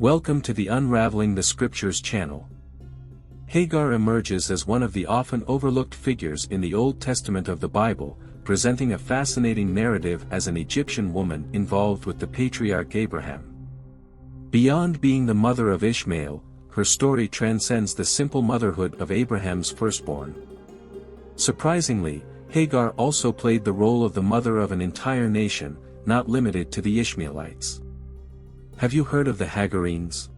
Welcome to the Unraveling the Scriptures channel. Hagar emerges as one of the often overlooked figures in the Old Testament of the Bible, presenting a fascinating narrative as an Egyptian woman involved with the patriarch Abraham. Beyond being the mother of Ishmael, her story transcends the simple motherhood of Abraham's firstborn. Surprisingly, Hagar also played the role of the mother of an entire nation, not limited to the Ishmaelites. Have you heard of the Hagarenes?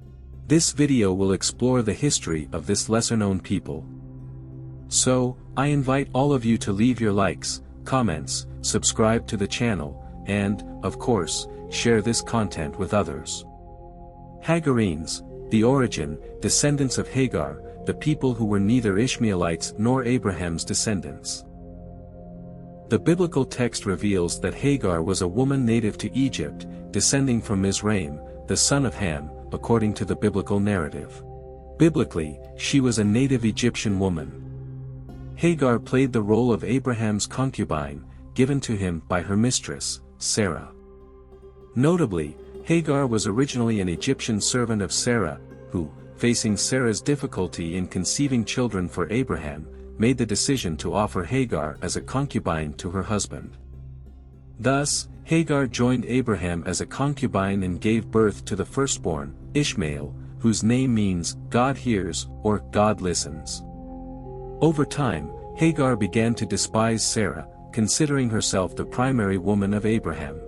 This video will explore the history of this lesser-known people. So, I invite all of you to leave your likes, comments, subscribe to the channel, and, of course, share this content with others. Hagarenes, the origin, descendants of Hagar, the people who were neither Ishmaelites nor Abraham's descendants. The biblical text reveals that Hagar was a woman native to Egypt, descending from Mizraim, the son of Ham, according to the biblical narrative. Biblically, she was a native Egyptian woman. Hagar played the role of Abraham's concubine, given to him by her mistress, Sarah. Notably, Hagar was originally an Egyptian servant of Sarah, who, facing Sarah's difficulty in conceiving children for Abraham, made the decision to offer Hagar as a concubine to her husband. Thus, Hagar joined Abraham as a concubine and gave birth to the firstborn, Ishmael, whose name means, God hears, or God listens. Over time, Hagar began to despise Sarah, considering herself the primary woman of Abraham.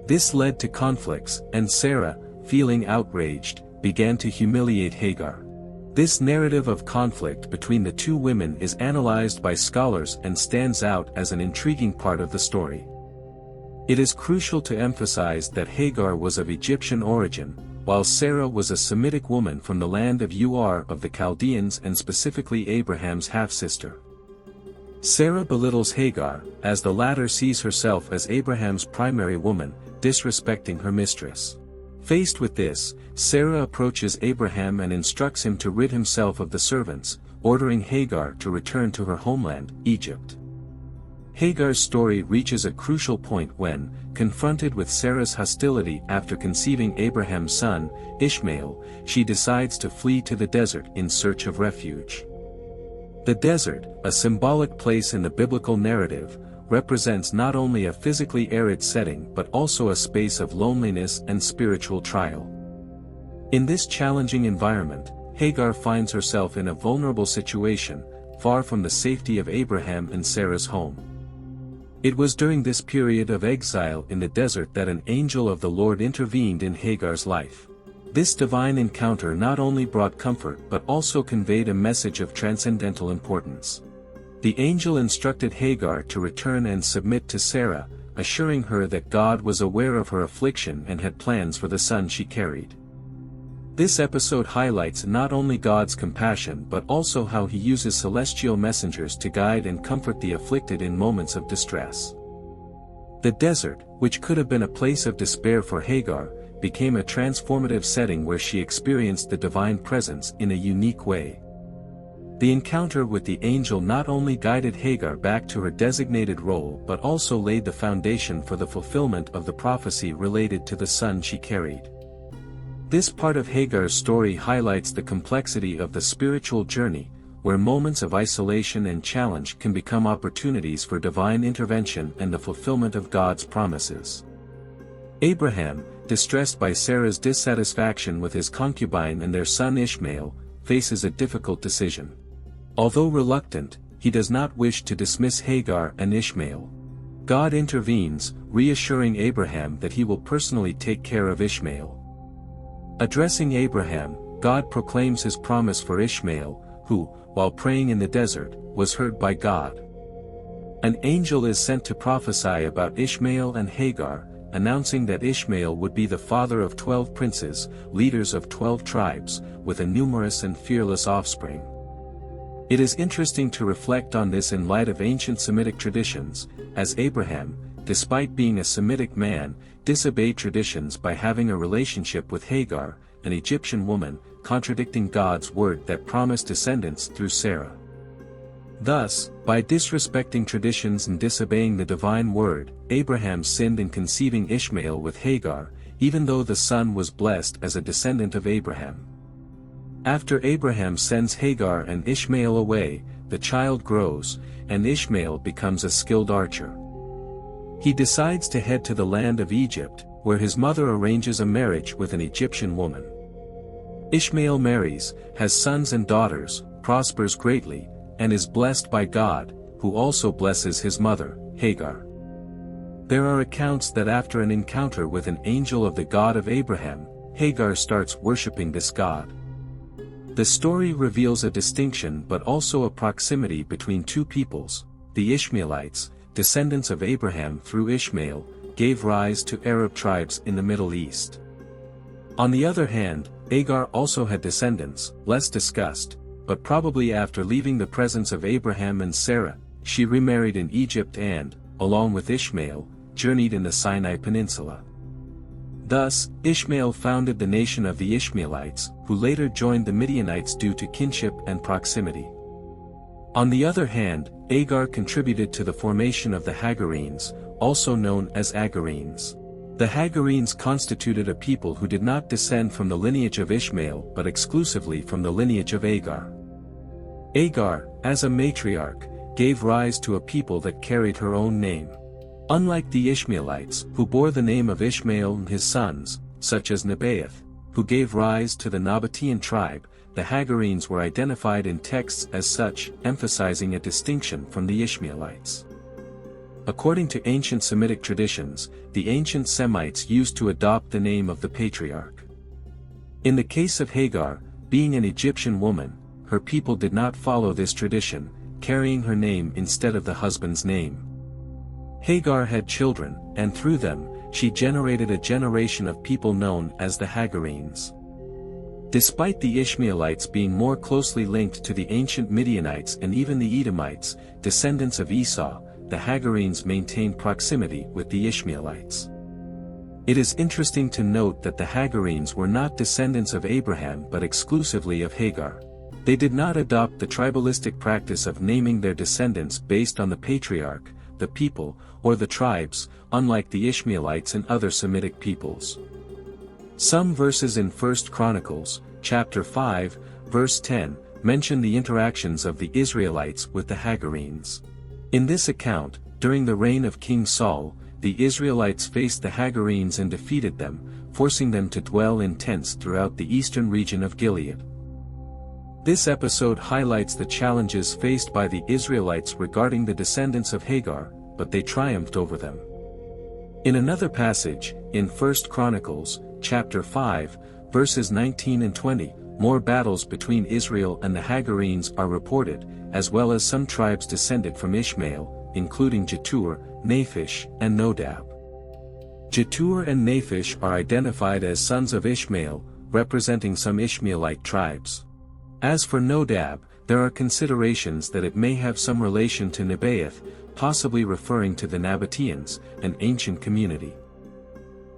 This led to conflicts, and Sarah, feeling outraged, began to humiliate Hagar. This narrative of conflict between the two women is analyzed by scholars and stands out as an intriguing part of the story. It is crucial to emphasize that Hagar was of Egyptian origin, while Sarah was a Semitic woman from the land of Ur of the Chaldeans and specifically Abraham's half-sister. Sarah belittles Hagar, as the latter sees herself as Abraham's primary woman, disrespecting her mistress. Faced with this, Sarah approaches Abraham and instructs him to rid himself of the servants, ordering Hagar to return to her homeland, Egypt. Hagar's story reaches a crucial point when, confronted with Sarah's hostility after conceiving Abraham's son, Ishmael, she decides to flee to the desert in search of refuge. The desert, a symbolic place in the biblical narrative, represents not only a physically arid setting but also a space of loneliness and spiritual trial. In this challenging environment, Hagar finds herself in a vulnerable situation, far from the safety of Abraham and Sarah's home. It was during this period of exile in the desert that an angel of the Lord intervened in Hagar's life. This divine encounter not only brought comfort but also conveyed a message of transcendental importance. The angel instructed Hagar to return and submit to Sarah, assuring her that God was aware of her affliction and had plans for the son she carried. This episode highlights not only God's compassion but also how he uses celestial messengers to guide and comfort the afflicted in moments of distress. The desert, which could have been a place of despair for Hagar, became a transformative setting where she experienced the divine presence in a unique way. The encounter with the angel not only guided Hagar back to her designated role but also laid the foundation for the fulfillment of the prophecy related to the son she carried. This part of Hagar's story highlights the complexity of the spiritual journey, where moments of isolation and challenge can become opportunities for divine intervention and the fulfillment of God's promises. Abraham, distressed by Sarah's dissatisfaction with his concubine and their son Ishmael, faces a difficult decision. Although reluctant, he does not wish to dismiss Hagar and Ishmael. God intervenes, reassuring Abraham that he will personally take care of Ishmael. Addressing Abraham, God proclaims his promise for Ishmael, who, while praying in the desert, was heard by God. An angel is sent to prophesy about Ishmael and Hagar, announcing that Ishmael would be the father of 12 princes, leaders of 12 tribes, with a numerous and fearless offspring. It is interesting to reflect on this in light of ancient Semitic traditions, as Abraham, despite being a Semitic man, disobeyed traditions by having a relationship with Hagar, an Egyptian woman, contradicting God's word that promised descendants through Sarah. Thus, by disrespecting traditions and disobeying the divine word, Abraham sinned in conceiving Ishmael with Hagar, even though the son was blessed as a descendant of Abraham. After Abraham sends Hagar and Ishmael away, the child grows, and Ishmael becomes a skilled archer. He decides to head to the land of Egypt, where his mother arranges a marriage with an Egyptian woman. Ishmael marries, has sons and daughters, prospers greatly, and is blessed by God, who also blesses his mother, Hagar. There are accounts that after an encounter with an angel of the God of Abraham, Hagar starts worshipping this God. The story reveals a distinction but also a proximity between two peoples. The Ishmaelites, descendants of Abraham through Ishmael, gave rise to Arab tribes in the Middle East. On the other hand, Hagar also had descendants, less discussed, but probably after leaving the presence of Abraham and Sarah, she remarried in Egypt and, along with Ishmael, journeyed in the Sinai Peninsula. Thus, Ishmael founded the nation of the Ishmaelites, who later joined the Midianites due to kinship and proximity. On the other hand, Hagar contributed to the formation of the Hagarenes, also known as Hagarenes. The Hagarenes constituted a people who did not descend from the lineage of Ishmael but exclusively from the lineage of Hagar. Hagar, as a matriarch, gave rise to a people that carried her own name. Unlike the Ishmaelites, who bore the name of Ishmael and his sons, such as Nebaioth, who gave rise to the Nabatean tribe, the Hagarenes were identified in texts as such, emphasizing a distinction from the Ishmaelites. According to ancient Semitic traditions, the ancient Semites used to adopt the name of the patriarch. In the case of Hagar, being an Egyptian woman, her people did not follow this tradition, carrying her name instead of the husband's name. Hagar had children, and through them, she generated a generation of people known as the Hagarenes. Despite the Ishmaelites being more closely linked to the ancient Midianites and even the Edomites, descendants of Esau, the Hagarenes maintained proximity with the Ishmaelites. It is interesting to note that the Hagarenes were not descendants of Abraham but exclusively of Hagar. They did not adopt the tribalistic practice of naming their descendants based on the patriarch, the people, or the tribes, unlike the Ishmaelites and other Semitic peoples. Some verses in 1 Chronicles, chapter 5, verse 10, mention the interactions of the Israelites with the Hagarenes. In this account, during the reign of King Saul, the Israelites faced the Hagarenes and defeated them, forcing them to dwell in tents throughout the eastern region of Gilead. This episode highlights the challenges faced by the Israelites regarding the descendants of Hagar, but they triumphed over them. In another passage, in 1 Chronicles, chapter 5, verses 19 and 20, more battles between Israel and the Hagarenes are reported, as well as some tribes descended from Ishmael, including Jetur, Naphish, and Nodab. Jetur and Naphish are identified as sons of Ishmael, representing some Ishmaelite tribes. As for Nodab, there are considerations that it may have some relation to Nebaioth, possibly referring to the Nabateans, an ancient community.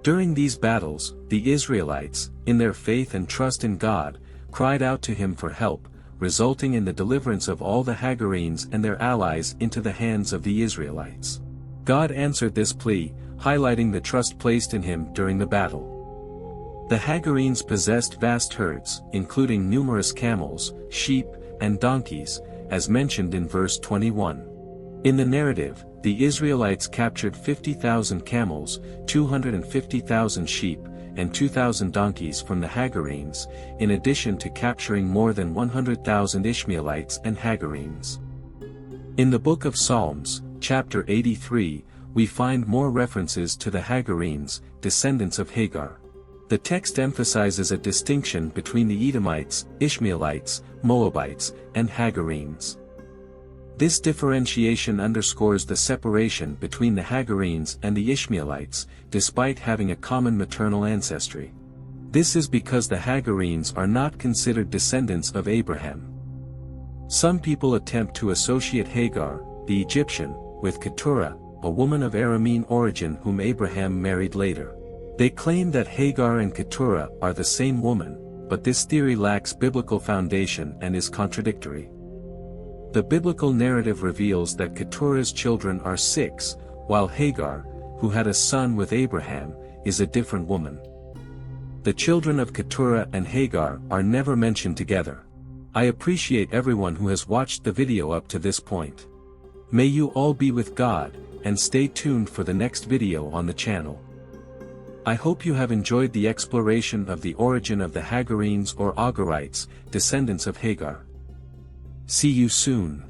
During these battles, the Israelites, in their faith and trust in God, cried out to him for help, resulting in the deliverance of all the Hagarenes and their allies into the hands of the Israelites. God answered this plea, highlighting the trust placed in him during the battle. The Hagarenes possessed vast herds, including numerous camels, sheep, and donkeys, as mentioned in verse 21. In the narrative, the Israelites captured 50,000 camels, 250,000 sheep, and 2,000 donkeys from the Hagarenes, in addition to capturing more than 100,000 Ishmaelites and Hagarenes. In the book of Psalms, chapter 83, we find more references to the Hagarenes, descendants of Hagar. The text emphasizes a distinction between the Edomites, Ishmaelites, Moabites, and Hagarenes. This differentiation underscores the separation between the Hagarenes and the Ishmaelites, despite having a common maternal ancestry. This is because the Hagarenes are not considered descendants of Abraham. Some people attempt to associate Hagar, the Egyptian, with Keturah, a woman of Aramean origin whom Abraham married later. They claim that Hagar and Keturah are the same woman, but this theory lacks biblical foundation and is contradictory. The biblical narrative reveals that Keturah's children are 6, while Hagar, who had a son with Abraham, is a different woman. The children of Keturah and Hagar are never mentioned together. I appreciate everyone who has watched the video up to this point. May you all be with God, and stay tuned for the next video on the channel. I hope you have enjoyed the exploration of the origin of the Hagarenes or Hagarites, descendants of Hagar. See you soon.